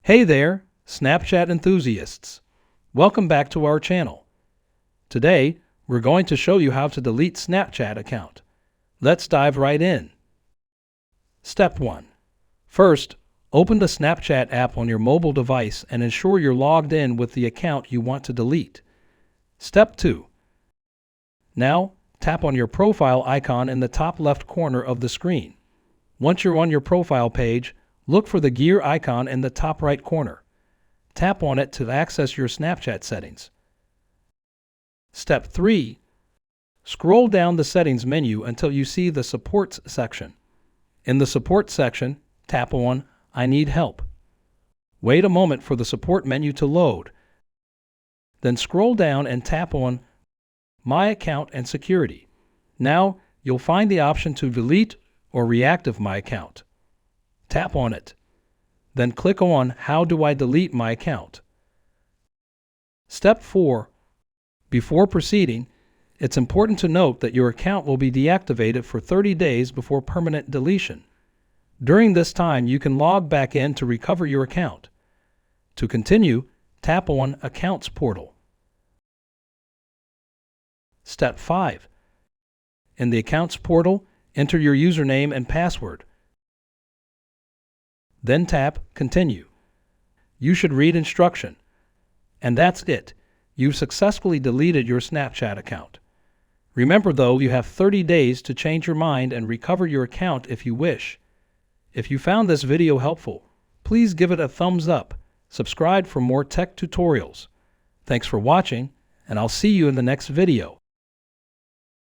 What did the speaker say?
Hey there, Snapchat enthusiasts! Welcome back to our channel. Today, we're going to show you how to delete Snapchat account. Let's dive right in. Step 1. First, open the Snapchat app on your mobile device and ensure you're logged in with the account you want to delete. Step 2. Now, tap on your profile icon in the top left corner of the screen. Once you're on your profile page, look for the gear icon in the top right corner. Tap on it to access your Snapchat settings. Step 3. Scroll down the settings menu until you see the Supports section. In the Support section, tap on I Need Help. Wait a moment for the Support menu to load. Then scroll down and tap on My Account and Security. Now, you'll find the option to delete or reactivate my account. Tap on it. Then click on How do I delete my account? Step 4. Before proceeding, it's important to note that your account will be deactivated for 30 days before permanent deletion. During this time, you can log back in to recover your account. To continue, tap on Accounts Portal. Step 5. In the Accounts Portal, enter your username and password. Then tap Continue. You should read instruction. And that's it. You've successfully deleted your Snapchat account. Remember though, you have 30 days to change your mind and recover your account if you wish. If you found this video helpful, please give it a thumbs up, subscribe for more tech tutorials. Thanks for watching, and I'll see you in the next video.